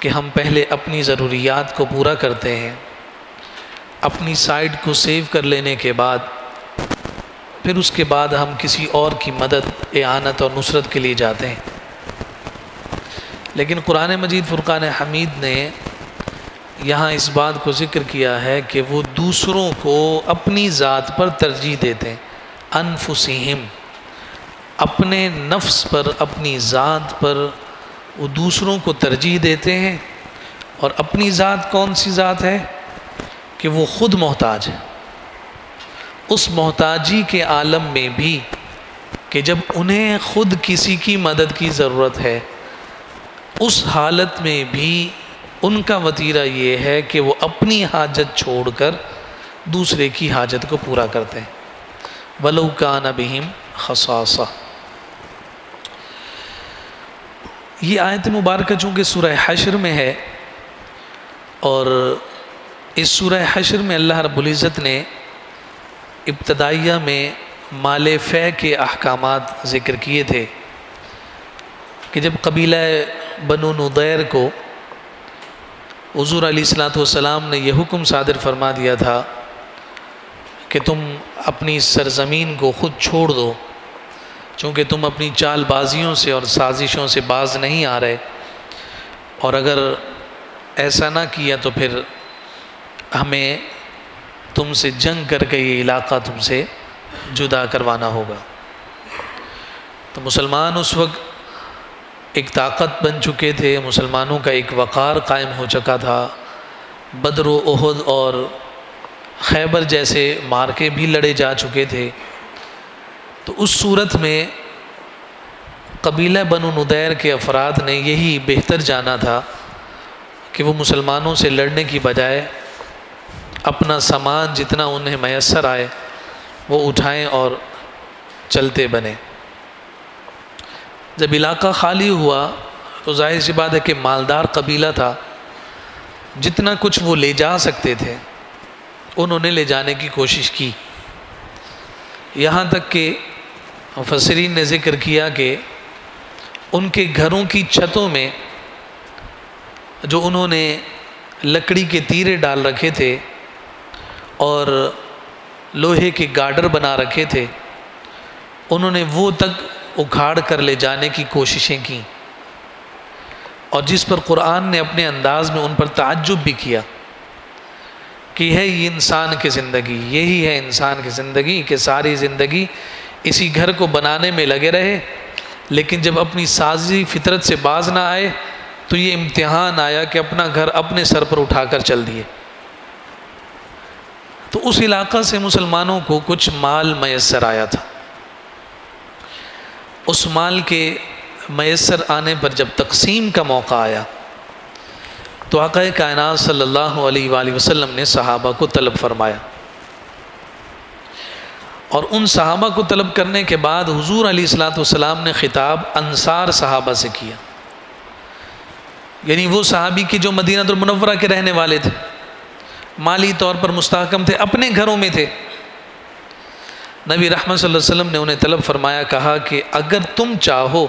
کہ ہم پہلے اپنی ضروریات کو پورا کرتے ہیں، اپنی سائڈ کو سیو کر لینے کے بعد پھر اس کے بعد ہم کسی اور کی مدد، اعانت اور نصرت کے لیے جاتے ہیں۔ لیکن قرآن مجید فرقان حمید نے یہاں اس بات کو ذکر کیا ہے کہ وہ دوسروں کو اپنی ذات پر ترجیح دیتے ہیں، انفسہم، اپنے نفس پر، اپنی ذات پر وہ دوسروں کو ترجیح دیتے ہیں۔ اور اپنی ذات کون سی ذات ہے؟ کہ وہ خود محتاج ہے۔ اس محتاجی کے عالم میں بھی کہ جب انہیں خود کسی کی مدد کی ضرورت ہے، اس حالت میں بھی ان کا وتیرہ یہ ہے کہ وہ اپنی حاجت چھوڑ کر دوسرے کی حاجت کو پورا کرتے ہیں۔ وَلَوْ كَانَ بِهِمْ خَصَاصَةٌ۔ یہ آیت مبارکہ چونکہ سورہ حشر میں ہے، اور اس سورہ حشر میں اللہ رب العزت نے ابتدائیہ میں مال فے کے احکامات ذکر کیے تھے کہ جب قبیلہ بنو نضیر کو حضور علیہ الصلوۃ والسلام نے یہ حکم صادر فرما دیا تھا کہ تم اپنی سرزمین کو خود چھوڑ دو، چونکہ تم اپنی چال بازیوں سے اور سازشوں سے باز نہیں آ رہے، اور اگر ایسا نہ کیا تو پھر ہمیں تم سے جنگ کر کے یہ علاقہ تم سے جدا کروانا ہوگا۔ تو مسلمان اس وقت ایک طاقت بن چکے تھے، مسلمانوں کا ایک وقار قائم ہو چکا تھا، بدر و احد اور خیبر جیسے معرکے بھی لڑے جا چکے تھے۔ تو اس صورت میں قبیلہ بنو نضیر کے افراد نے یہی بہتر جانا تھا کہ وہ مسلمانوں سے لڑنے کی بجائے اپنا سامان جتنا انہیں میسر آئے وہ اٹھائیں اور چلتے بنے۔ جب علاقہ خالی ہوا تو ظاہر سی بات ہے کہ مالدار قبیلہ تھا، جتنا کچھ وہ لے جا سکتے تھے انہوں نے لے جانے کی کوشش کی، یہاں تک کہ مفسرین نے ذکر کیا کہ ان کے گھروں کی چھتوں میں جو انہوں نے لکڑی کے تیرے ڈال رکھے تھے اور لوہے کے گارڈر بنا رکھے تھے، انہوں نے وہ تک اکھاڑ کر لے جانے کی کوششیں کیں، اور جس پر قرآن نے اپنے انداز میں ان پر تعجب بھی کیا کہ ہے یہ انسان کی زندگی، یہی ہے انسان کی زندگی کہ ساری زندگی اسی گھر کو بنانے میں لگے رہے، لیکن جب اپنی سازی فطرت سے باز نہ آئے تو یہ امتحان آیا کہ اپنا گھر اپنے سر پر اٹھا کر چل دیے۔ تو اس علاقہ سے مسلمانوں کو کچھ مال میسر آیا تھا۔ اس مال کے میسر آنے پر جب تقسیم کا موقع آیا تو آقا کائنات صلی اللہ علیہ وآلہ وسلم نے صحابہ کو طلب فرمایا، اور ان صحابہ کو طلب کرنے کے بعد حضور علیہ الصلوۃ والسلام نے خطاب انصار صحابہ سے کیا، یعنی وہ صحابی کی جو مدینہ المنورہ کے رہنے والے تھے، مالی طور پر مستحکم تھے، اپنے گھروں میں تھے۔ نبی رحمت صلی اللہ علیہ وسلم نے انہیں طلب فرمایا، کہا کہ اگر تم چاہو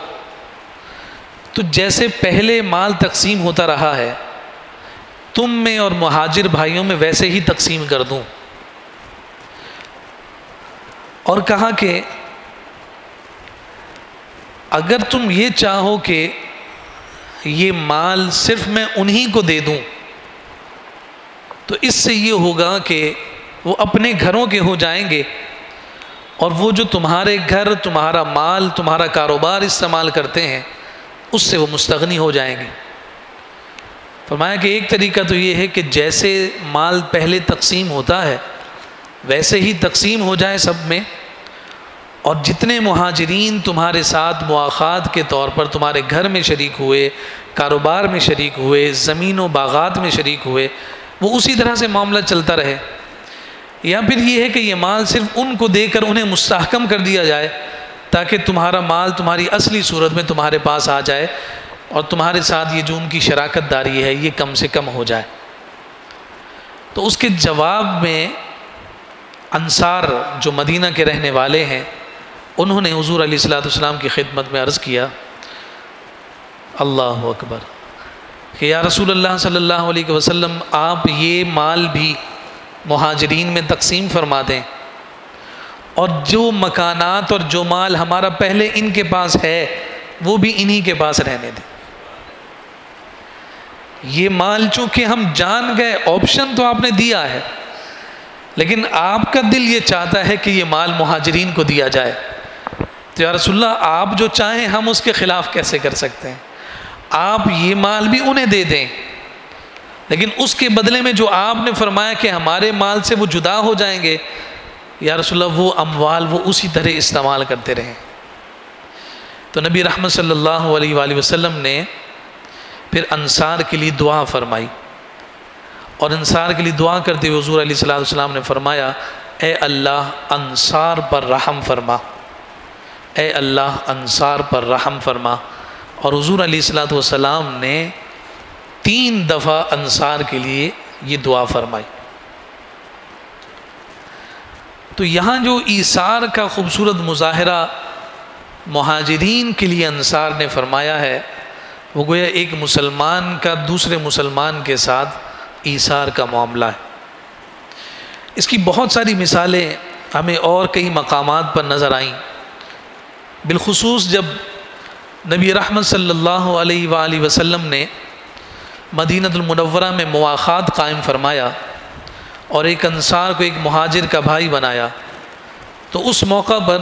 تو جیسے پہلے مال تقسیم ہوتا رہا ہے تم میں اور مہاجر بھائیوں میں ویسے ہی تقسیم کر دوں، اور کہا کہ اگر تم یہ چاہو کہ یہ مال صرف میں انہی کو دے دوں تو اس سے یہ ہوگا کہ وہ اپنے گھروں کے ہو جائیں گے، اور وہ جو تمہارے گھر، تمہارا مال، تمہارا کاروبار استعمال کرتے ہیں اس سے وہ مستغنی ہو جائیں گے۔ فرمایا کہ ایک طریقہ تو یہ ہے کہ جیسے مال پہلے تقسیم ہوتا ہے ویسے ہی تقسیم ہو جائے سب میں، اور جتنے مہاجرین تمہارے ساتھ مواخات کے طور پر تمہارے گھر میں شریک ہوئے، کاروبار میں شریک ہوئے، زمین و باغات میں شریک ہوئے، وہ اسی طرح سے معاملہ چلتا رہے، یا پھر یہ ہے کہ یہ مال صرف ان کو دے کر انہیں مستحکم کر دیا جائے تاکہ تمہارا مال تمہاری اصلی صورت میں تمہارے پاس آ جائے، اور تمہارے ساتھ یہ جو ان کی شراکت داری ہے یہ کم سے کم ہو جائے۔ تو اس کے جواب میں انصار جو مدینہ کے رہنے والے ہیں انہوں نے حضور علیہ الصلوۃ والسلام کی خدمت میں عرض کیا، اللہ اکبر، کہ یا رسول اللہ صلی اللہ علیہ وسلم آپ یہ مال بھی مہاجرین میں تقسیم فرما دیں، اور جو مکانات اور جو مال ہمارا پہلے ان کے پاس ہے وہ بھی انہی کے پاس رہنے دیں۔ یہ مال چونکہ ہم جان گئے، آپشن تو آپ نے دیا ہے، لیکن آپ کا دل یہ چاہتا ہے کہ یہ مال مہاجرین کو دیا جائے، تو یا رسول اللہ آپ جو چاہیں ہم اس کے خلاف کیسے کر سکتے ہیں؟ آپ یہ مال بھی انہیں دے دیں، لیکن اس کے بدلے میں جو آپ نے فرمایا کہ ہمارے مال سے وہ جدا ہو جائیں گے، یا رسول اللہ وہ اموال وہ اسی طرح استعمال کرتے رہیں۔ تو نبی رحمت صلی اللہ علیہ وآلہ وسلم نے پھر انصار کے لیے دعا فرمائی، اور انصار کے لیے دعا کرتے ہوئے حضور علیہ السلام نے فرمایا، اے اللہ انصار پر رحم فرما، اے اللہ انصار پر رحم فرما۔ اور حضور علیہ السلام نے 3 دفعہ انصار کے لیے یہ دعا فرمائی۔ تو یہاں جو ایثار کا خوبصورت مظاہرہ مہاجرین کے لیے انصار نے فرمایا ہے، وہ گویا ایک مسلمان کا دوسرے مسلمان کے ساتھ ایثار کا معاملہ ہے۔ اس کی بہت ساری مثالیں ہمیں اور کئی مقامات پر نظر آئیں، بالخصوص جب نبی رحمت صلی اللہ علیہ وآلہ وسلم نے مدینہ المنورہ میں مواخات قائم فرمایا اور ایک انصار کو ایک مہاجر کا بھائی بنایا، تو اس موقع پر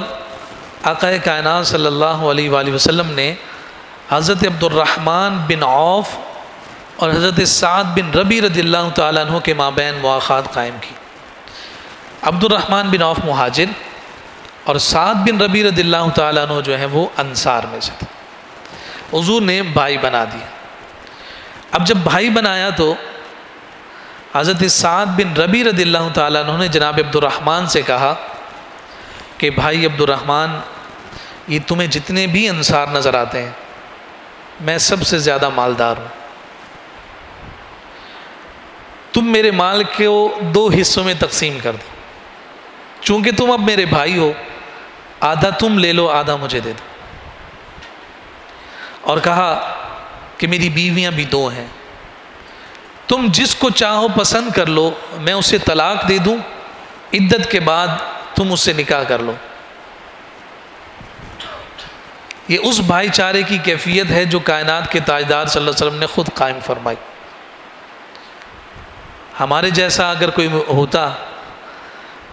آقا کائنات صلی اللہ علیہ وآلہ وسلم نے حضرت عبد الرحمن بن عوف اور حضرت سعد بن ربی رضی اللہ تعالیٰ عنہ کے مابین مواخات قائم کی۔ عبد الرحمن بن عوف مہاجر اور سعد بن ربی رضی اللہ تعالیٰ عنہ جو ہیں وہ انصار میں سے تھے، حضور نے بھائی بنا دیا۔ اب جب بھائی بنایا تو حضرت سعد بن ربی رضی اللہ تعالیٰ عنہ نے جناب عبد الرحمن سے کہا کہ بھائی عبد الرحمن، یہ تمہیں جتنے بھی انصار نظر آتے ہیں میں سب سے زیادہ مالدار ہوں، تم میرے مال کو 2 حصوں میں تقسیم کر دو، چونکہ تم اب میرے بھائی ہو، آدھا تم لے لو آدھا مجھے دے دو۔ اور کہا کہ میری بیویاں بھی 2 ہیں، تم جس کو چاہو پسند کر لو، میں اسے طلاق دے دوں، عدت کے بعد تم اس سے نکاح کر لو۔ یہ اس بھائی چارے کی کیفیت ہے جو کائنات کے تاجدار صلی اللہ علیہ وسلم نے خود قائم فرمائی۔ ہمارے جیسا اگر کوئی ہوتا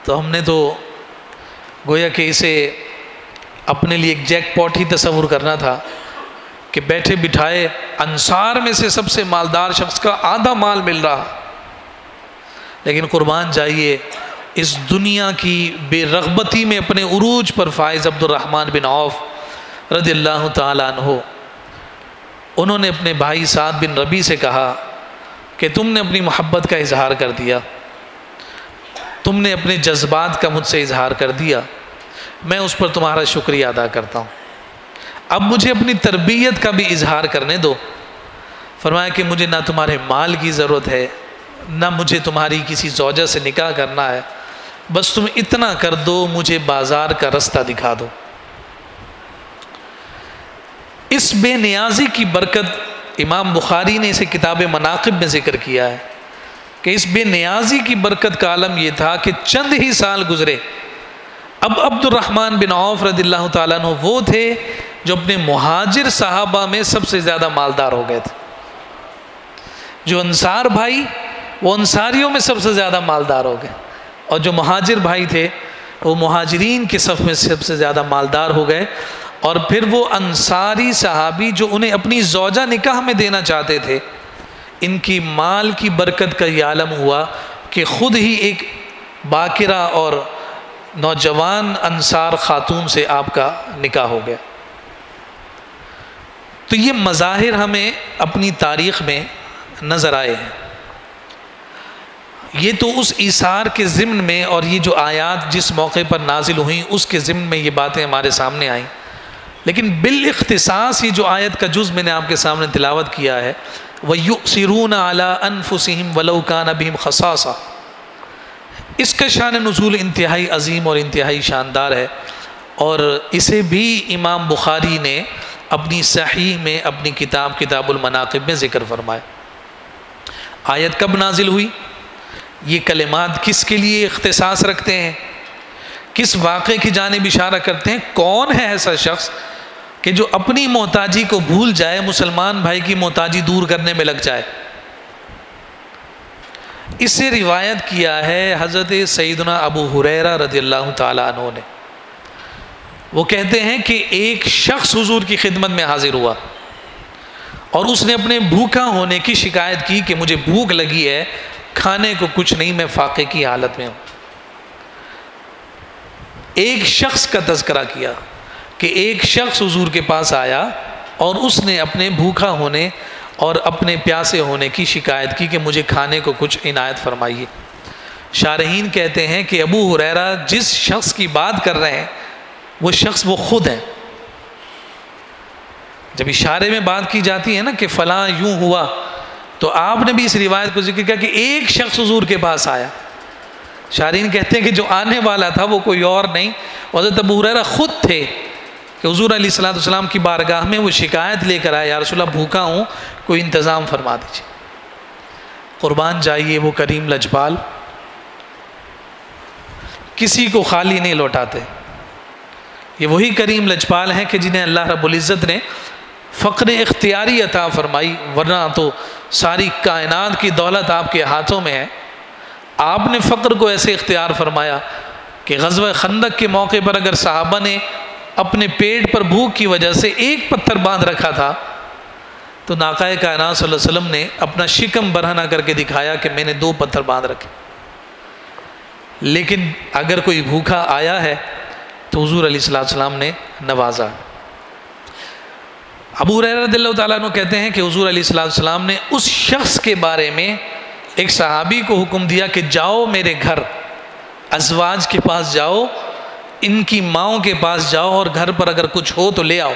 تو ہم نے تو گویا کہ اسے اپنے لیے ایک جیک پاٹ ہی تصور کرنا تھا کہ بیٹھے بٹھائے انصار میں سے سب سے مالدار شخص کا آدھا مال مل رہا۔ لیکن قربان جائیے، اس دنیا کی بے رغبتی میں اپنے عروج پر فائز عبد الرحمن بن عوف رضی اللہ تعالیٰ عنہ، انہوں نے اپنے بھائی سعد بن ربی سے کہا کہ تم نے اپنی محبت کا اظہار کر دیا، تم نے اپنے جذبات کا مجھ سے اظہار کر دیا، میں اس پر تمہارا شکریہ ادا کرتا ہوں، اب مجھے اپنی تربیت کا بھی اظہار کرنے دو۔ فرمایا کہ مجھے نہ تمہارے مال کی ضرورت ہے، نہ مجھے تمہاری کسی زوجہ سے نکاح کرنا ہے، بس تم اتنا کر دو، مجھے بازار کا رستہ دکھا دو۔ اس بے نیازی کی برکت امام بخاری نے اسے کتاب مناقب میں ذکر کیا ہے کہ اس بے نیازی کی برکت کا عالم یہ تھا کہ چند ہی سال گزرے، اب عبد الرحمن بن عوف رضی اللہ تعالیٰ عنہ وہ تھے جو اپنے مہاجر صحابہ میں سب سے زیادہ مالدار ہو گئے تھے۔ جو انصار بھائی وہ انصاریوں میں سب سے زیادہ مالدار ہو گئے، اور جو مہاجر بھائی تھے وہ مہاجرین کے صف میں سب سے زیادہ مالدار ہو گئے۔ اور پھر وہ انصاری صحابی جو انہیں اپنی زوجہ نکاح میں دینا چاہتے تھے، ان کی مال کی برکت کا یہ عالم ہوا کہ خود ہی ایک باکرہ اور نوجوان انصار خاتون سے آپ کا نکاح ہو گیا۔ تو یہ مظاہر ہمیں اپنی تاریخ میں نظر آئے ہیں۔ یہ تو اس ایثار کے ضمن میں، اور یہ جو آیات جس موقع پر نازل ہوئیں اس کے ضمن میں یہ باتیں ہمارے سامنے آئیں، لیکن بالاختصاص یہ جو آیت کا جز میں نے آپ کے سامنے تلاوت کیا ہے، وَيُؤْثِرُونَ عَلَىٰ أَنفُسِهِمْ وَلَوْ كَانَ بِهِمْ خَصَاصَةٌ، اس کا شان نزول انتہائی عظیم اور انتہائی شاندار ہے، اور اسے بھی امام بخاری نے اپنی صحیح میں اپنی کتاب المناقب میں ذکر فرمایا۔ آیت کب نازل ہوئی؟ یہ کلمات کس کے لیے اختصاص رکھتے ہیں؟ کس واقعے کی جانب اشارہ کرتے ہیں؟ کون ہے ایسا شخص کہ جو اپنی محتاجی کو بھول جائے، مسلمان بھائی کی محتاجی دور کرنے میں لگ جائے؟ اس سے روایت کیا ہے حضرت سیدنا ابو ہریرہ رضی اللہ تعالیٰ عنہ نے. وہ کہتے ہیں کہ ایک شخص حضور کی خدمت میں حاضر ہوا اور اس نے اپنے بھوکا ہونے کی شکایت کی کہ مجھے بھوک لگی ہے، کھانے کو کچھ نہیں، میں فاقے کی حالت میں ہوں. ایک شخص کا تذکرہ کیا کہ ایک شخص حضور کے پاس آیا اور اس نے اپنے بھوکا ہونے اور اپنے پیاسے ہونے کی شکایت کی کہ مجھے کھانے کو کچھ عنایت فرمائیے. شارحین کہتے ہیں کہ ابو ہریرہ جس شخص کی بات کر رہے ہیں وہ شخص وہ خود ہیں. جب اشارے میں بات کی جاتی ہے نا کہ فلاں یوں ہوا، تو آپ نے بھی اس روایت کو ذکر کیا کہ ایک شخص حضور کے پاس آیا. شارحین کہتے ہیں کہ جو آنے والا تھا وہ کوئی اور نہیں، حضرت ابو ہریرہ خود تھے کہ حضور علیہ الصلوۃ والسلام کی بارگاہ میں وہ شکایت لے کر آئے، یا رسول اللہ بھوکا ہوں، کوئی انتظام فرما دیجیے. قربان جائیے وہ کریم لجپال، کسی کو خالی نہیں لوٹاتے. یہ وہی کریم لجپال ہیں کہ جنہیں اللہ رب العزت نے فقر اختیاری عطا فرمائی، ورنہ تو ساری کائنات کی دولت آپ کے ہاتھوں میں ہے. آپ نے فقر کو ایسے اختیار فرمایا کہ غزوہ خندق کے موقع پر اگر صحابہ نے اپنے پیٹ پر بھوک کی وجہ سے ایک پتھر باندھ رکھا تھا تو ناقہ کائنات صلی اللہ علیہ وسلم نے اپنا شکم برہنہ کر کے دکھایا کہ میں نے 2 پتھر باندھ رکھے. لیکن اگر کوئی بھوکا آیا ہے تو حضور علیہ السلام نے نوازا. ابو ہریرہ رضی اللہ تعالیٰ عنہ کہتے ہیں کہ حضور علیہ السلام نے اس شخص کے بارے میں ایک صحابی کو حکم دیا کہ جاؤ میرے گھر، ازواج کے پاس جاؤ، ان کی ماؤں کے پاس جاؤ اور گھر پر اگر کچھ ہو تو لے آؤ.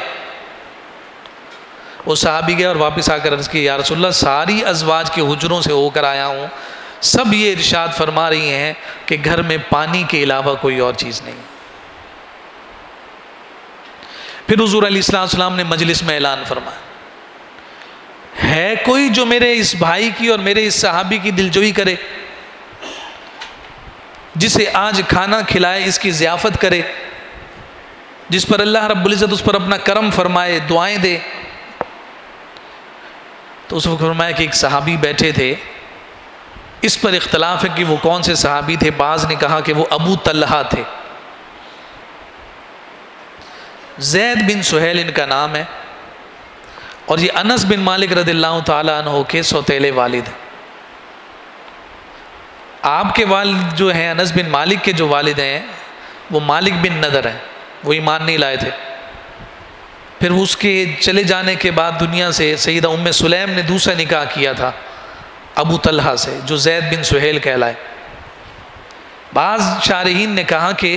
وہ صحابی گئے اور واپس آ کر عرض کی، یا رسول اللہ ساری ازواج کے حجروں سے ہو کر آیا ہوں، سب یہ ارشاد فرما رہی ہیں کہ گھر میں پانی کے علاوہ کوئی اور چیز نہیں. پھر حضور علیہ السلام نے مجلس میں اعلان فرمایا، ہے کوئی جو میرے اس بھائی کی اور میرے اس صحابی کی دلجوئی کرے، جسے آج کھانا کھلائے، اس کی ضیافت کرے، جس پر اللہ رب العزت اس پر اپنا کرم فرمائے، دعائیں دے. تو اس وقت فرمایا کہ ایک صحابی بیٹھے تھے، اس پر اختلاف ہے کہ وہ کون سے صحابی تھے. بعض نے کہا کہ وہ ابو طلحہ تھے، زید بن سہیل ان کا نام ہے، اور یہ انس بن مالک رضی اللہ تعالیٰ عنہ کے سوتیلے والد ہیں. آپ کے والد جو ہیں انس بن مالک کے جو والد ہیں وہ مالک بن نضر ہیں، وہ ایمان نہیں لائے تھے. پھر اس کے چلے جانے کے بعد دنیا سے سیدہ ام سلیم نے دوسرا نکاح کیا تھا ابو طلحہ سے، جو زید بن سہیل کہلائے. بعض شارحین نے کہا کہ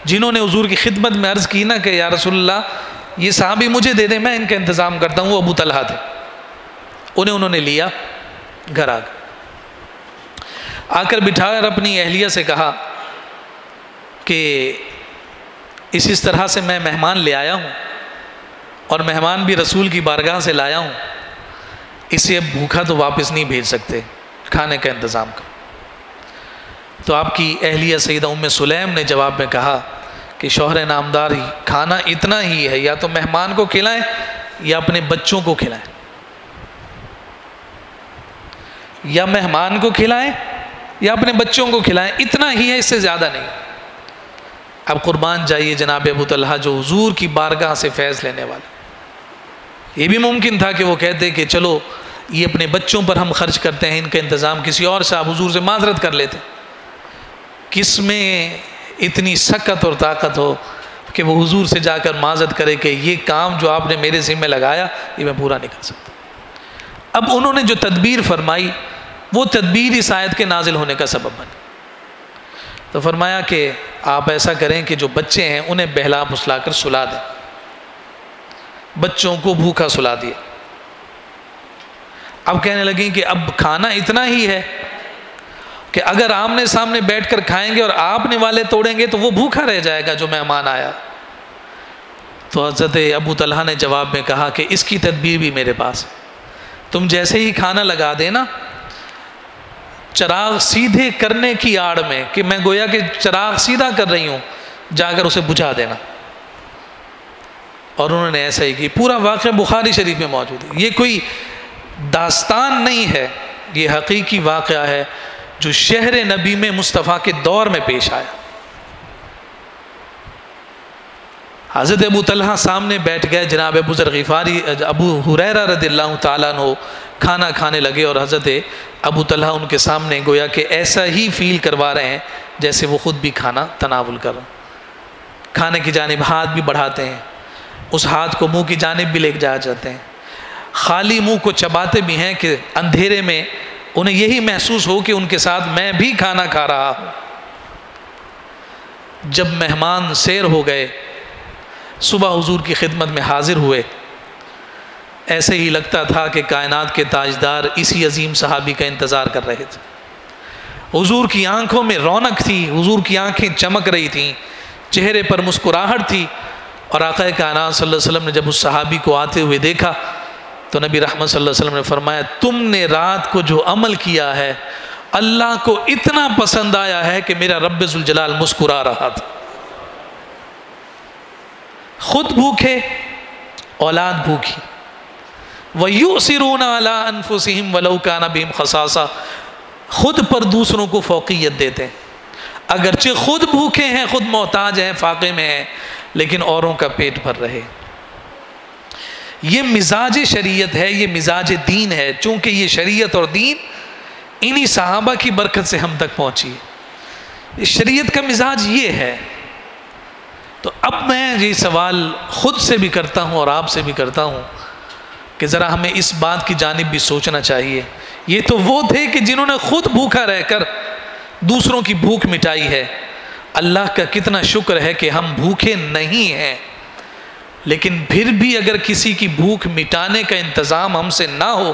جنہوں نے حضور کی خدمت میں عرض کی نا کہ یا رسول اللہ یہ صحابی مجھے دے دیں، میں ان کا انتظام کرتا ہوں، وہ ابو طلحہ تھے. انہوں نے لیا، گھر آ کر بٹھا کر اپنی اہلیہ سے کہا کہ اس طرح سے میں مہمان لے آیا ہوں اور مہمان بھی رسول کی بارگاہ سے لایا ہوں، اسے اب بھوکا تو واپس نہیں بھیج سکتے، کھانے کا انتظام کرو. تو آپ کی اہلیہ سیدہ ام سلیم نے جواب میں کہا کہ شوہر نامدار کھانا اتنا ہی ہے، یا تو مہمان کو کھلائیں یا اپنے بچوں کو کھلائیں، یا مہمان کو کھلائیں یا اپنے بچوں کو کھلائیں، اتنا ہی ہے، اس سے زیادہ نہیں. اب قربان جائیے جناب ابو طلحہ جو حضور کی بارگاہ سے فیض لینے والے. یہ بھی ممکن تھا کہ وہ کہتے کہ چلو یہ اپنے بچوں پر ہم خرچ کرتے ہیں، ان کا انتظام کسی اور سے، آپ حضور سے معذرت کر لیتے. کس میں اتنی سکت اور طاقت ہو کہ وہ حضور سے جا کر معذرت کرے کہ یہ کام جو آپ نے میرے ذمہ لگایا یہ میں پورا نہیں کر سکتا. اب انہوں نے جو تدبیر فرمائی وہ تدبیر اس آیت کے نازل ہونے کا سبب بنی. تو فرمایا کہ آپ ایسا کریں کہ جو بچے ہیں انہیں بہلا پھسلا کر سلا دیں. بچوں کو بھوکا سلا دیا. اب کہنے لگیں کہ اب کھانا اتنا ہی ہے کہ اگر آمنے سامنے بیٹھ کر کھائیں گے اور آپ نے والے توڑیں گے تو وہ بھوکا رہ جائے گا جو مہمان آیا. تو حضرت ابو طلحہ نے جواب میں کہا کہ اس کی تدبیر بھی میرے پاس ہے. تم جیسے ہی کھانا لگا دینا چراغ سیدھے کرنے کی آڑ میں کہ میں گویا کہ چراغ سیدھا کر رہی ہوں، جا کر اسے بجھا دینا. اور انہوں نے ایسا ہی کی. پورا واقعہ بخاری شریف میں موجود ہے. یہ کوئی داستان نہیں ہے، یہ حقیقی واقعہ ہے جو شہر نبی میں مصطفیٰ کے دور میں پیش آیا. حضرت ابو طلحہ سامنے بیٹھ گئے، جناب ابو ذر غفاری ابو ہریرہ رضی اللہ تعالیٰ عنہ کھانا کھانے لگے، اور حضرت ابو طلحہ ان کے سامنے گویا کہ ایسا ہی فیل کروا رہے ہیں جیسے وہ خود بھی کھانا تناول کر رہے ہیں. کھانے کی جانب ہاتھ بھی بڑھاتے ہیں، اس ہاتھ کو منہ کی جانب بھی لے جا جاتے ہیں، خالی منہ کو چباتے بھی ہیں کہ اندھیرے میں انہیں یہی محسوس ہو کہ ان کے ساتھ میں بھی کھانا کھا رہا ہوں. جب مہمان سیر ہو گئے، صبح حضور کی خدمت میں حاضر ہوئے، ایسے ہی لگتا تھا کہ کائنات کے تاجدار اسی عظیم صحابی کا انتظار کر رہے تھے. حضور کی آنکھوں میں رونق تھی، حضور کی آنکھیں چمک رہی تھیں، چہرے پر مسکراہٹ تھی. اور آقا کائنات صلی اللہ علیہ وسلم نے جب اس صحابی کو آتے ہوئے دیکھا تو نبی رحمت صلی اللہ علیہ وسلم نے فرمایا، تم نے رات کو جو عمل کیا ہے اللہ کو اتنا پسند آیا ہے کہ میرا رب ذوالجلال مسکرا رہا تھا. خود بھوکے، اولاد بھوکی. وَيُؤْثِرُونَ عَلَىٰ أَنفُسِهِمْ وَلَوْ كَانَ بِهِمْ خَصَاصَةٌ، خود پر دوسروں کو فوقیت دیتے ہیں، اگرچہ خود بھوکے ہیں، خود محتاج ہیں، فاقے میں ہیں، لیکن اوروں کا پیٹ بھر رہے. یہ مزاج شریعت ہے، یہ مزاج دین ہے. چونکہ یہ شریعت اور دین انہی صحابہ کی برکت سے ہم تک پہنچی ہے. شریعت کا مزاج یہ ہے. تو اب میں یہ سوال خود سے بھی کرتا ہوں اور آپ سے بھی کرتا ہوں کہ ذرا ہمیں اس بات کی جانب بھی سوچنا چاہیے. یہ تو وہ تھے کہ جنہوں نے خود بھوکا رہ کر دوسروں کی بھوک مٹائی ہے. اللہ کا کتنا شکر ہے کہ ہم بھوکے نہیں ہیں، لیکن پھر بھی اگر کسی کی بھوک مٹانے کا انتظام ہم سے نہ ہو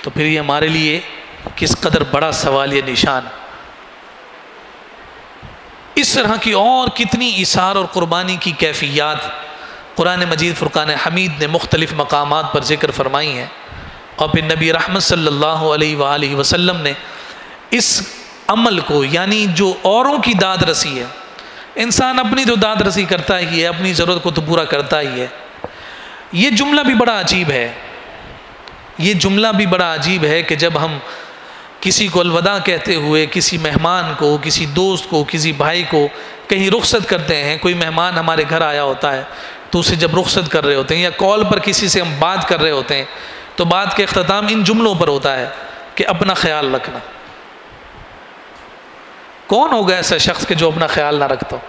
تو پھر یہ ہمارے لیے کس قدر بڑا سوال یہ نشان. اس طرح کی اور کتنی ایثار اور قربانی کی کیفیات قرآن مجید فرقان حمید نے مختلف مقامات پر ذکر فرمائی ہیں. اور پھر نبی رحمت صلی اللہ علیہ وآلہ وسلم نے اس عمل کو، یعنی جو اوروں کی داد رسی ہے، انسان اپنی تو داد رسی کرتا ہی ہے، اپنی ضرورت کو تو پورا کرتا ہی ہے. یہ جملہ بھی بڑا عجیب ہے. یہ جملہ بھی بڑا عجیب ہے کہ جب ہم کسی کو الوداع کہتے ہوئے کسی مہمان کو، کسی دوست کو، کسی بھائی کو کہیں رخصت کرتے ہیں، کوئی مہمان ہمارے گھر آیا ہوتا ہے تو اسے جب رخصت کر رہے ہوتے ہیں یا کال پر کسی سے ہم بات کر رہے ہوتے ہیں تو بات کا اختتام ان جملوں پر ہوتا ہے کہ اپنا خیال رکھنا. کون ہوگا ایسا شخص کہ جو اپنا خیال نہ رکھتا ہو؟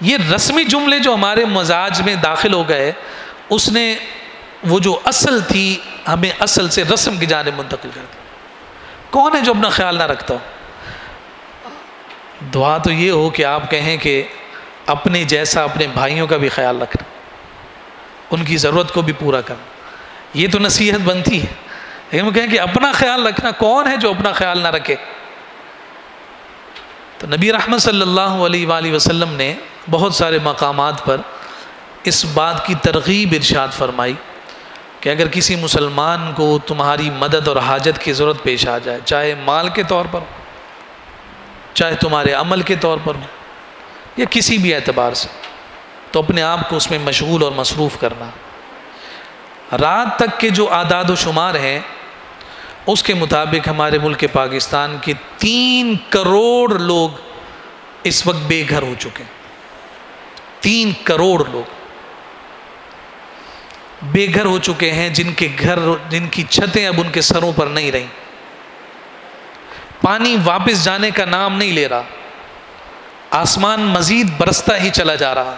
یہ رسمی جملے جو ہمارے مزاج میں داخل ہو گئے، اس نے وہ جو اصل تھی ہمیں اصل سے رسم کی جانب منتقل کر دی. کون ہے جو اپنا خیال نہ رکھتا ہو؟ دعا تو یہ ہو کہ آپ کہیں کہ اپنے جیسا اپنے بھائیوں کا بھی خیال رکھنا، ان کی ضرورت کو بھی پورا کرنا. یہ تو نصیحت بنتی ہے. لیکن وہ کہیں کہ اپنا خیال رکھنا، کون ہے جو اپنا خیال نہ رکھے؟ تو نبی رحمت صلی اللہ علیہ وآلہ وسلم نے بہت سارے مقامات پر اس بات کی ترغیب ارشاد فرمائی کہ اگر کسی مسلمان کو تمہاری مدد اور حاجت کی ضرورت پیش آ جائے، چاہے مال کے طور پر، چاہے تمہارے عمل کے طور پر یا کسی بھی اعتبار سے، تو اپنے آپ کو اس میں مشغول اور مصروف کرنا. رات تک کے جو اعداد و شمار ہیں اس کے مطابق ہمارے ملک پاکستان کے 3 کروڑ لوگ اس وقت بے گھر ہو چکے ہیں. 3 کروڑ لوگ بے گھر ہو چکے ہیں، جن کے گھر، جن کی چھتیں اب ان کے سروں پر نہیں رہیں. پانی واپس جانے کا نام نہیں لے رہا، آسمان مزید برستا ہی چلا جا رہا.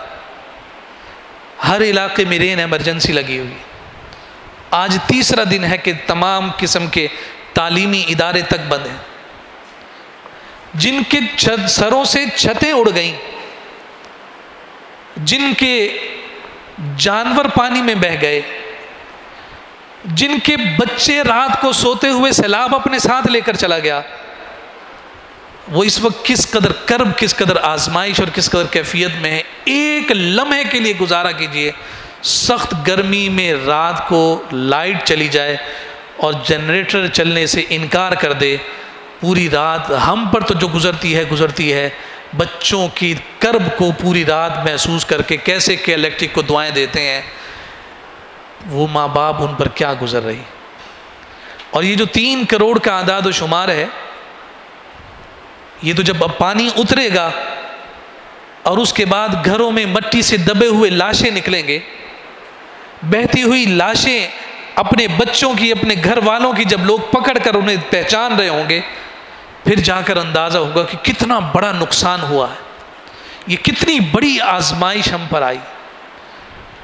ہر علاقے میں رین ایمرجنسی لگی ہوئی. آج تیسرا دن ہے کہ تمام قسم کے تعلیمی ادارے تک بند ہیں. جن کے سروں سے چھتیں اڑ گئیں، جن کے جانور پانی میں بہہ گئے، جن کے بچے رات کو سوتے ہوئے سیلاب اپنے ساتھ لے کر چلا گیا، وہ اس وقت کس قدر کرب، کس قدر آزمائش اور کس قدر کیفیت میں ہے. ایک لمحے کے لیے گزارا کیجئے، سخت گرمی میں رات کو لائٹ چلی جائے اور جنریٹر چلنے سے انکار کر دے، پوری رات ہم پر تو جو گزرتی ہے، بچوں کی کرب کو پوری رات محسوس کر کے کیسے کہ الیکٹرک کو دعائیں دیتے ہیں، وہ ماں باپ ان پر کیا گزر رہی۔ اور یہ جو 3 کروڑ کا اعداد و شمار ہے، یہ تو جب اب پانی اترے گا اور اس کے بعد گھروں میں مٹی سے دبے ہوئے لاشیں نکلیں گے، بہتی ہوئی لاشیں اپنے بچوں کی، اپنے گھر والوں کی جب لوگ پکڑ کر انہیں پہچان رہے ہوں گے، پھر جا کر اندازہ ہوگا کہ کتنا بڑا نقصان ہوا ہے، یہ کتنی بڑی آزمائش ہم پر آئی۔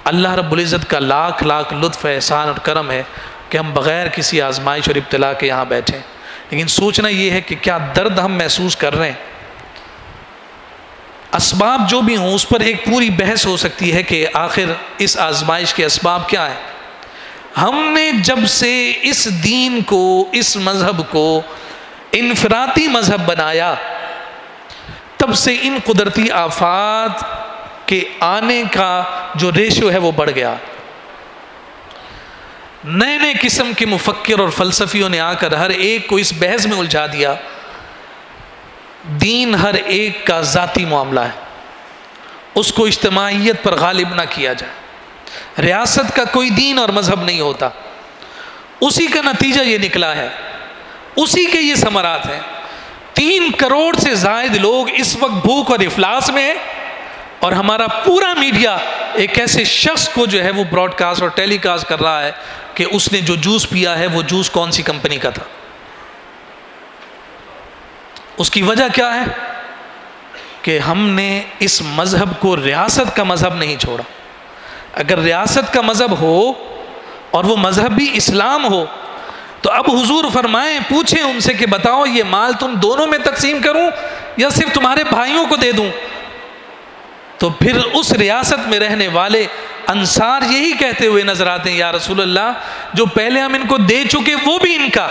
اللہ رب العزت کا لاکھ لاکھ لطف احسان اور کرم ہے کہ ہم بغیر کسی آزمائش اور ابتلا کے یہاں بیٹھے ہیں، لیکن سوچنا یہ ہے کہ کیا درد ہم محسوس کر رہے ہیں۔ اسباب جو بھی ہوں اس پر ایک پوری بحث ہو سکتی ہے کہ آخر اس آزمائش کے اسباب کیا ہیں۔ ہم نے جب سے اس دین کو، اس مذہب کو انفراطی مذہب بنایا، تب سے ان قدرتی آفات کے آنے کا جو ریشو ہے وہ بڑھ گیا۔ نئے نئے قسم کے مفکر اور فلسفیوں نے آ کر ہر ایک کو اس بحث میں الجھا دیا، دین ہر ایک کا ذاتی معاملہ ہے، اس کو اجتماعیت پر غالب نہ کیا جائے، ریاست کا کوئی دین اور مذہب نہیں ہوتا۔ اسی کا نتیجہ یہ نکلا ہے، اسی کے یہ ثمرات ہیں۔ 3 کروڑ سے زائد لوگ اس وقت بھوک اور افلاس میں ہیں، اور ہمارا پورا میڈیا ایک ایسے شخص کو جو ہے وہ براڈ کاسٹ اور ٹیلی کاسٹ کر رہا ہے کہ اس نے جو جوس پیا ہے وہ جوس کون سی کمپنی کا تھا۔ اس کی وجہ کیا ہے کہ ہم نے اس مذہب کو ریاست کا مذہب نہیں چھوڑا۔ اگر ریاست کا مذہب ہو اور وہ مذہب بھی اسلام ہو تو اب حضور فرمائیں، پوچھیں ان سے کہ بتاؤ یہ مال تم دونوں میں تقسیم کروں یا صرف تمہارے بھائیوں کو دے دوں؟ تو پھر اس ریاست میں رہنے والے انصار یہی کہتے ہوئے نظر آتے ہیں، یا رسول اللہ جو پہلے ہم ان کو دے چکے وہ بھی ان کا،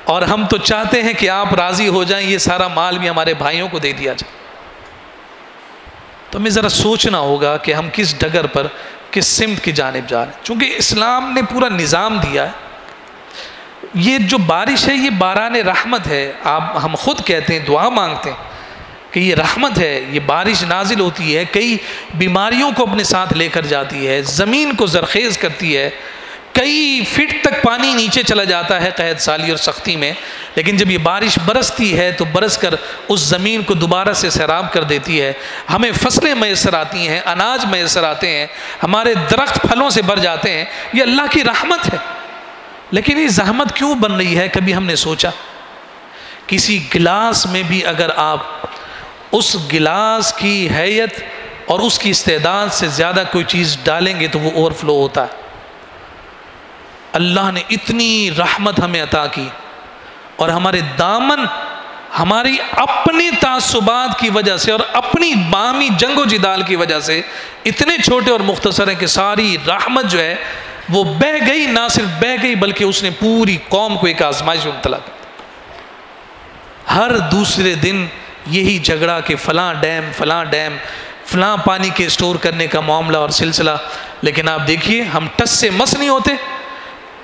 اور ہم تو چاہتے ہیں کہ آپ راضی ہو جائیں، یہ سارا مال بھی ہمارے بھائیوں کو دے دیا جائے۔ تو ہمیں ذرا سوچنا ہوگا کہ ہم کس ڈگر پر، کس سمت کی جانب جا رہے ہیں، چونکہ اسلام نے پورا نظام دیا ہے۔ یہ جو بارش ہے یہ باران رحمت ہے، ہم خود کہتے ہیں، دعا مانگتے ہیں کہ یہ رحمت ہے، یہ بارش نازل ہوتی ہے، کئی بیماریوں کو اپنے ساتھ لے کر جاتی ہے، زمین کو زرخیز کرتی ہے، کئی فٹ تک پانی نیچے چلا جاتا ہے قحط سالی اور سختی میں، لیکن جب یہ بارش برستی ہے تو برس کر اس زمین کو دوبارہ سے سیراب کر دیتی ہے، ہمیں فصلیں میسر آتی ہیں، اناج میسر آتے ہیں، ہمارے درخت پھلوں سے بھر جاتے ہیں، یہ اللہ کی رحمت ہے۔ لیکن یہ زحمت کیوں بن رہی ہے؟ کبھی ہم نے سوچا؟ کسی گلاس میں بھی اگر آپ اس گلاس کی حیت اور اس کی استعداد سے زیادہ کوئی چیز ڈالیں گے تو وہ اوور فلو ہوتا ہے۔ اللہ نے اتنی رحمت ہمیں عطا کی، اور ہمارے دامن ہماری اپنی تعصبات کی وجہ سے اور اپنی باہمی جنگ و جدال کی وجہ سے اتنے چھوٹے اور مختصر ہیں کہ ساری رحمت جو ہے وہ بہہ گئی، نہ صرف بہہ گئی بلکہ اس نے پوری قوم کو ایک آزمائش میں مبتلا کر دیا۔ ہر دوسرے دن یہی جھگڑا کہ فلاں ڈیم فلاں پانی کے اسٹور کرنے کا معاملہ اور سلسلہ، لیکن آپ دیکھیے ہم ٹس سے مس نہیں ہوتے۔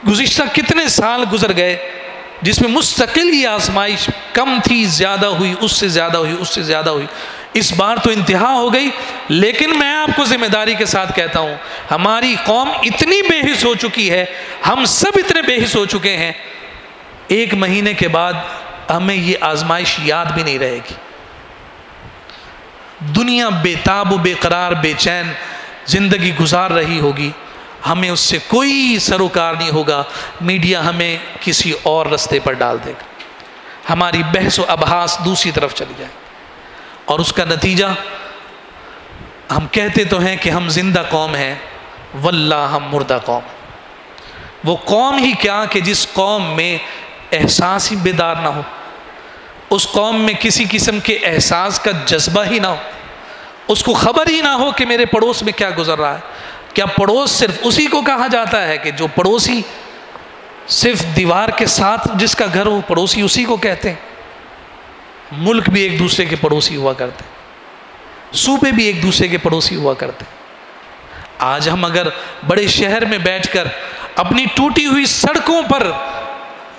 گزشتہ کتنے سال گزر گئے جس میں مستقل یہ آزمائش کم تھی، زیادہ ہوئی، اس سے زیادہ ہوئی، اس سے زیادہ ہوئی، اس بار تو انتہا ہو گئی۔ لیکن میں آپ کو ذمہ داری کے ساتھ کہتا ہوں، ہماری قوم اتنی بے حس ہو چکی ہے، ہم سب اتنے بے حس ہو چکے ہیں، 1 مہینے کے بعد ہمیں یہ آزمائش یاد بھی نہیں رہے گی۔ دنیا بے تاب و بے قرار بے چین زندگی گزار رہی ہوگی، ہمیں اس سے کوئی سروکار نہیں ہوگا، میڈیا ہمیں کسی اور رستے پر ڈال دے گا، ہماری بحث و ابحاث دوسری طرف چلی جائے، اور اس کا نتیجہ ہم کہتے تو ہیں کہ ہم زندہ قوم ہیں، واللہ ہم مردہ قوم۔ وہ قوم ہی کیا کہ جس قوم میں احساس ہی بیدار نہ ہو، اس قوم میں کسی قسم کے احساس کا جذبہ ہی نہ ہو، اس کو خبر ہی نہ ہو کہ میرے پڑوس میں کیا گزر رہا ہے۔ کیا پڑوس صرف اسی کو کہا جاتا ہے کہ جو پڑوسی صرف دیوار کے ساتھ جس کا گھر ہو، پڑوسی اسی کو کہتے ہیں؟ ملک بھی ایک دوسرے کے پڑوسی ہوا کرتے ہیں، صوبے بھی ایک دوسرے کے پڑوسی ہوا کرتے ہیں۔ آج ہم اگر بڑے شہر میں بیٹھ کر اپنی ٹوٹی ہوئی سڑکوں پر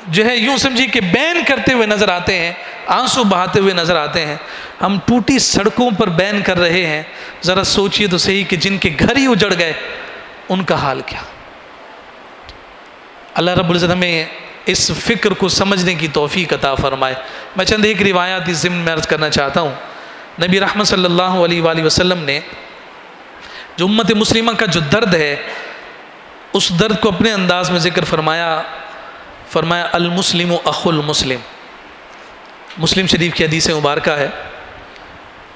جو ہے یوں سمجھیے کہ بین کرتے ہوئے نظر آتے ہیں، آنسو بہاتے ہوئے نظر آتے ہیں. ہم ٹوٹی سڑکوں پر بین کر رہے ہیں. ذرا سوچئے تو صحیح کہ جن کے گھر ہی اجڑ گئے ان کا حال کیا. اللہ رب العزت ہمیں اس فکر کو سمجھنے کی توفیق عطا فرمائے. میں چند ایک روایات اس ضمن میں عرض کرنا چاہتا ہوں. نبی رحمت صلی اللہ علیہ وآلہ وسلم نے جو امت مسلمہ کا جو درد ہے اس درد کو اپنے انداز میں ذکر فرمایا المسلم اخو المسلم. مسلم شریف کی حدیث مبارکہ ہے.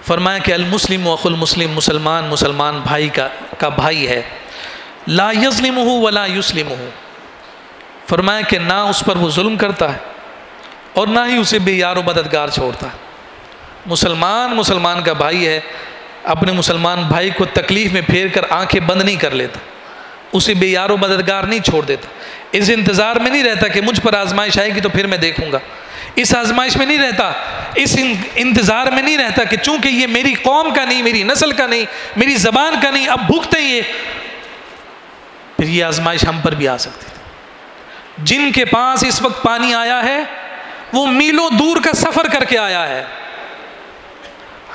فرمایا کہ المسلم اخو المسلم، مسلمان بھائی کا بھائی ہے. لا یظلمہ ولا یسلمہ. فرمایا کہ نہ اس پر وہ ظلم کرتا ہے اور نہ ہی اسے بے یار و مددگار چھوڑتا ہے. مسلمان کا بھائی ہے، اپنے مسلمان بھائی کو تکلیف میں پھیر کر آنکھیں بند نہیں کر لیتا، اسے بے یار و مددگار نہیں چھوڑ دیتا. اس انتظار میں نہیں رہتا کہ مجھ پر آزمائش آئے گی تو پھر میں دیکھوں گا. اس آزمائش میں نہیں رہتا، اس انتظار میں نہیں رہتا کہ چونکہ یہ میری قوم کا نہیں، میری نسل کا نہیں، میری زبان کا نہیں، اب بھوکتے ہی یہ، پھر یہ آزمائش ہم پر بھی آ سکتی تھی. جن کے پاس اس وقت پانی آیا ہے وہ میلوں دور کا سفر کر کے آیا ہے.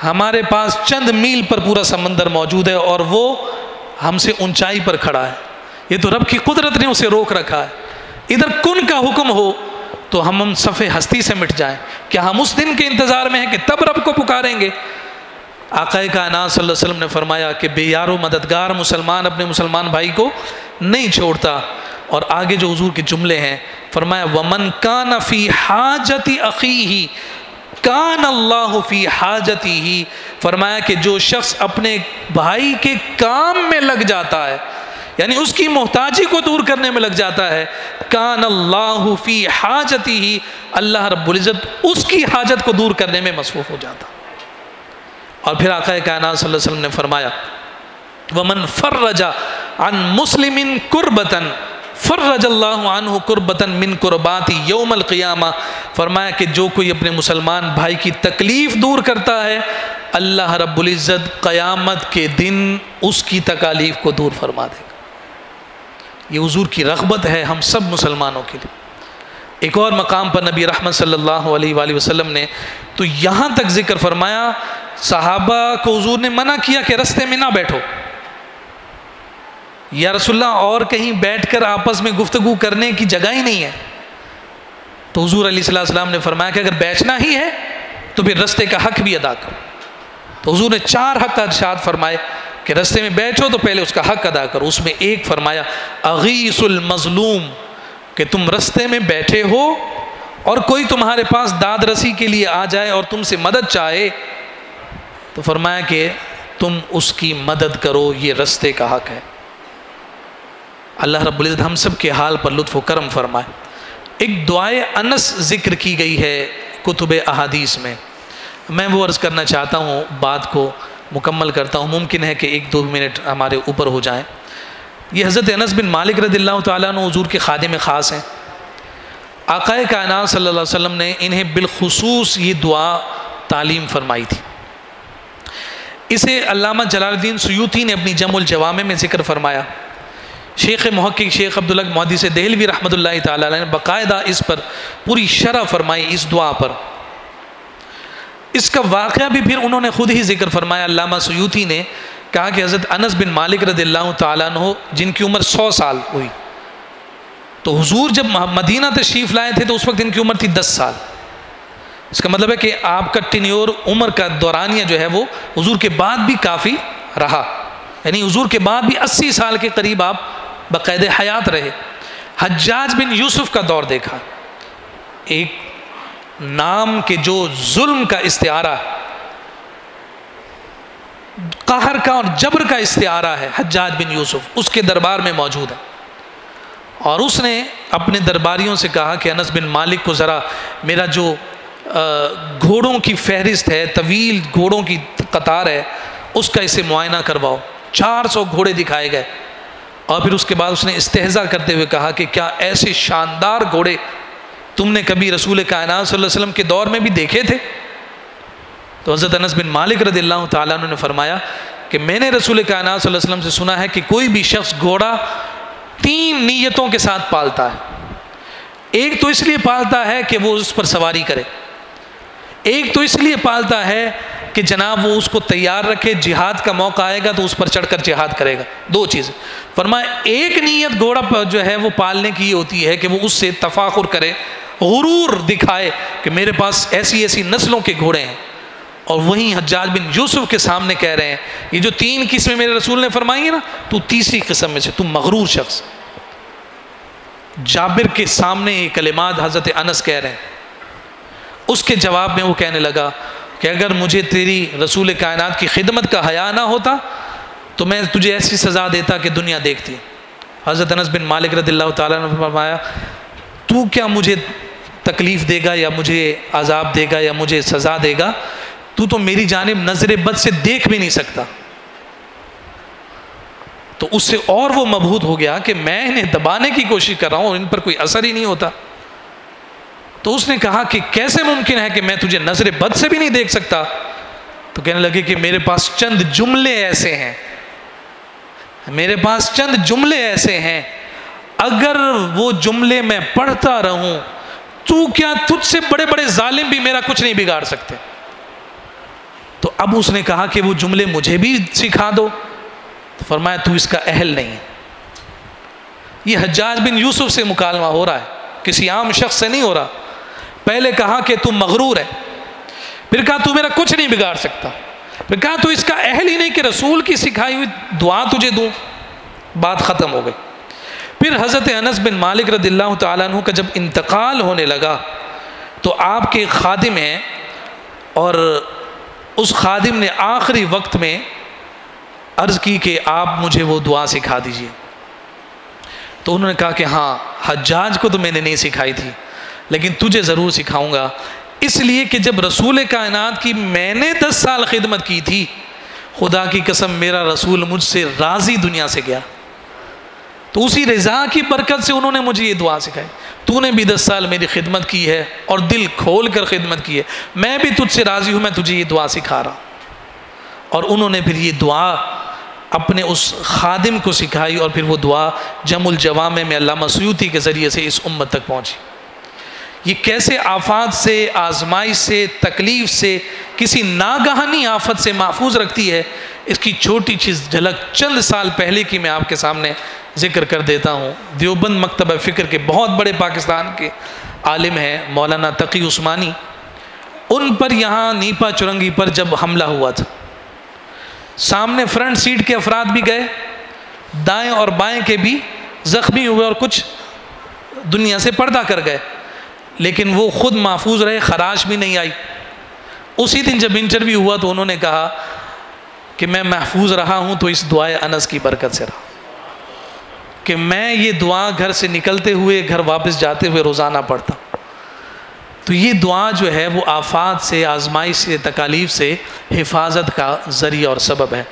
ہمارے پاس چند میل پر پورا سمندر موجود ہے اور وہ ہم سے اونچائی پر کھڑا ہے. یہ تو رب کی قدرت نے اسے روک رکھا ہے. ادھر کن کا حکم ہو تو ہم صفحے ہستی سے مٹ جائیں. کیا ہم اس دن کے انتظار میں ہیں کہ تب رب کو پکاریں گے؟ آقا کائنات صلی اللہ علیہ وسلم نے فرمایا کہ بے یار و مددگار مسلمان اپنے مسلمان بھائی کو نہیں چھوڑتا. اور آگے جو حضور کے جملے ہیں فرمایا وَمَنْ كَانَ فِي حَاجَةِ أَخِيهِ كَانَ اللَّهُ فِي حَاجَتِهِ. فرمایا کہ جو شخص اپنے بھائی کے کام میں لگ جاتا ہے، یعنی اس کی محتاجی کو دور کرنے میں لگ جاتا ہے، كَانَ اللَّهُ فِي حَاجَتِهِ، اللہ رب العزت اس کی حاجت کو دور کرنے میں مصروف ہو جاتا. اور پھر آقا کائنات صلی اللہ علیہ وسلم نے فرمایا وَمَنْ فَرَّجَ عَنْ مُسْلِمٍ كُرْبَةً فرج اللہ عنہ قربتاً من قربات یوم القیامہ. فرمایا کہ جو کوئی اپنے مسلمان بھائی کی تکلیف دور کرتا ہے اللہ رب العزت قیامت کے دن اس کی تکالیف کو دور فرما دے گا. یہ حضور کی رغبت ہے ہم سب مسلمانوں کے لیے. ایک اور مقام پر نبی رحمت صلی اللہ علیہ وآلہ وسلم نے تو یہاں تک ذکر فرمایا، صحابہ کو حضور نے منع کیا کہ رستے میں نہ بیٹھو. یا رسول اللہ اور کہیں بیٹھ کر آپس میں گفتگو کرنے کی جگہ ہی نہیں ہے. تو حضور علیہ السلام نے فرمایا کہ اگر بیٹھنا ہی ہے تو پھر رستے کا حق بھی ادا کرو. تو حضور نے 4 حق ارشاد فرمائے کہ رستے میں بیٹھو تو پہلے اس کا حق ادا کرو. اس میں ایک فرمایا اغیث المظلوم، کہ تم رستے میں بیٹھے ہو اور کوئی تمہارے پاس داد رسی کے لیے آ جائے اور تم سے مدد چاہے تو فرمایا کہ تم اس کی مدد کرو، یہ رستے کا حق ہے. اللہ رب العزت ہم سب کے حال پر لطف و کرم فرمائے. ایک دعائے انس ذکر کی گئی ہے کتب احادیث میں، میں وہ عرض کرنا چاہتا ہوں، بات کو مکمل کرتا ہوں. ممکن ہے کہ 1-2 منٹ ہمارے اوپر ہو جائیں. یہ حضرت انس بن مالک رضی اللہ تعالیٰ عنہ حضور کے خادم خاص ہیں. آقا کائنات صلی اللہ علیہ وسلم نے انہیں بالخصوص یہ دعا تعلیم فرمائی تھی. اسے علامہ جلال الدین سیوطی نے اپنی جمع الجوامع میں ذکر فرمایا. شیخ محقق شیخ عبداللہ محدث دہلوی رحمۃ اللہ تعالیٰ علیہ نے باقاعدہ اس پر پوری شرح فرمائی اس دعا پر. اس کا واقعہ بھی پھر انہوں نے خود ہی ذکر فرمایا. علامہ سیوطی نے کہا کہ حضرت انس بن مالک رضی اللہ تعالیٰ عنہ جن کی عمر 100 سال ہوئی، تو حضور جب مدینہ تشریف لائے تھے تو اس وقت ان کی عمر تھی 10 سال. اس کا مطلب ہے کہ آپ کا ٹینیور عمر کا دورانیہ جو ہے وہ حضور کے بعد بھی کافی رہا، یعنی حضور کے بعد بھی 80 سال کے قریب آپ بقید حیات رہے. حجاج بن یوسف کا دور دیکھا، ایک نام کے جو ظلم کا استعارہ، قہر کا اور جبر کا استعارہ ہے، حجاج بن یوسف اس کے دربار میں موجود ہے. اور اس نے اپنے درباریوں سے کہا کہ انس بن مالک کو ذرا میرا جو گھوڑوں کی فہرست ہے، طویل گھوڑوں کی قطار ہے، اس کا اسے معائنہ کرواؤ. 400 گھوڑے دکھائے گئے. اور پھر اس کے بعد اس نے استہزاء کرتے ہوئے کہا کہ کیا ایسے شاندار گھوڑے تم نے کبھی رسول کائنات صلی اللہ علیہ وسلم کے دور میں بھی دیکھے تھے؟ تو حضرت انس بن مالک رضی اللہ تعالیٰ عنہ نے فرمایا کہ میں نے رسول کائنات صلی اللہ علیہ وسلم سے سنا ہے کہ کوئی بھی شخص گھوڑا 3 نیتوں کے ساتھ پالتا ہے. ایک تو اس لیے پالتا ہے کہ وہ اس پر سواری کرے، ایک تو اس لیے پالتا ہے کہ جناب وہ اس کو تیار رکھے، جہاد کا موقع آئے گا تو اس پر چڑھ کر جہاد کرے گا۔ دو چیزیں فرمایا، ایک نیت گھوڑا جو ہے وہ پالنے کی یہ ہوتی ہے کہ وہ اس سے تفاخر کرے، غرور دکھائے کہ میرے پاس ایسی ایسی نسلوں کے گھوڑے ہیں۔ اور وہیں حجاج بن یوسف کے سامنے کہہ رہے ہیں یہ جو 3 قسمیں میرے رسول نے فرمائی ہیں نا، تو تیسری قسم میں سے تم مغرور شخص۔ جابر کے سامنے یہ کلمات حضرت انس کہہ رہے ہیں۔ اس کے جواب میں وہ کہنے لگا کہ اگر مجھے تیری رسول کائنات کی خدمت کا حیا نہ ہوتا تو میں تجھے ایسی سزا دیتا کہ دنیا دیکھتی۔ حضرت انس بن مالک رضی اللہ تعالیٰ نے فرمایا تو کیا مجھے تکلیف دے گا یا مجھے عذاب دے گا یا مجھے سزا دے گا، تو میری جانب نظر بد سے دیکھ بھی نہیں سکتا۔ تو اس سے اور وہ مبہوت ہو گیا کہ میں انہیں دبانے کی کوشش کر رہا ہوں اور ان پر کوئی اثر ہی نہیں ہوتا۔ تو اس نے کہا کہ کیسے ممکن ہے کہ میں تجھے نظر بد سے بھی نہیں دیکھ سکتا؟ تو کہنے لگے کہ میرے پاس چند جملے ایسے ہیں، میرے پاس چند جملے ایسے ہیں، اگر وہ جملے میں پڑھتا رہوں تو کیا تجھ سے بڑے بڑے ظالم بھی میرا کچھ نہیں بگاڑ سکتے۔ تو اب اس نے کہا کہ وہ جملے مجھے بھی سکھا دو۔ تو فرمایا تو اس کا اہل نہیں ہے۔ یہ حجاج بن یوسف سے مکالمہ ہو رہا ہے، کسی عام شخص سے نہیں ہو رہا۔ پہلے کہا کہ تم مغرور ہے، پھر کہا تو میرا کچھ نہیں بگاڑ سکتا، پھر کہا تو اس کا اہل ہی نہیں کہ رسول کی سکھائی ہوئی دعا تجھے دوں۔ بات ختم ہو گئی۔ پھر حضرت انس بن مالک رضی اللہ تعالیٰ عنہ کا جب انتقال ہونے لگا تو آپ کے خادم ہیں، اور اس خادم نے آخری وقت میں عرض کی کہ آپ مجھے وہ دعا سکھا دیجئے۔ تو انہوں نے کہا کہ ہاں، حجاج کو تو میں نے نہیں سکھائی تھی لیکن تجھے ضرور سکھاؤں گا، اس لیے کہ جب رسول کائنات کی میں نے 10 سال خدمت کی تھی، خدا کی قسم میرا رسول مجھ سے راضی دنیا سے گیا، تو اسی رضا کی برکت سے انہوں نے مجھے یہ دعا سکھائی۔ تو نے بھی 10 سال میری خدمت کی ہے اور دل کھول کر خدمت کی ہے، میں بھی تجھ سے راضی ہوں، میں تجھے یہ دعا سکھا رہا ہوں۔ اور انہوں نے پھر یہ دعا اپنے اس خادم کو سکھائی، اور پھر وہ دعا جم الجوامع میں علامہ سیوطی کے ذریعے سے اس امت تک پہنچی۔ یہ کیسے آفات سے، آزمائش سے، تکلیف سے، کسی ناگہانی آفت سے محفوظ رکھتی ہے، اس کی چھوٹی چیز جھلک چند سال پہلے کی میں آپ کے سامنے ذکر کر دیتا ہوں۔ دیوبند مکتبہ فکر کے بہت بڑے پاکستان کے عالم ہیں مولانا تقی عثمانی، ان پر یہاں نیپا چرنگی پر جب حملہ ہوا تھا، سامنے فرنٹ سیٹ کے افراد بھی گئے، دائیں اور بائیں کے بھی زخمی ہوئے اور کچھ دنیا سے پردہ کر گئے، لیکن وہ خود محفوظ رہے، خراش بھی نہیں آئی۔ اسی دن جب انٹرویو ہوا تو انہوں نے کہا کہ میں محفوظ رہا ہوں تو اس دعائے انس کی برکت سے رہا، کہ میں یہ دعا گھر سے نکلتے ہوئے، گھر واپس جاتے ہوئے روزانہ پڑھتا۔ تو یہ دعا جو ہے وہ آفات سے، آزمائش سے، تکالیف سے حفاظت کا ذریعہ اور سبب ہے۔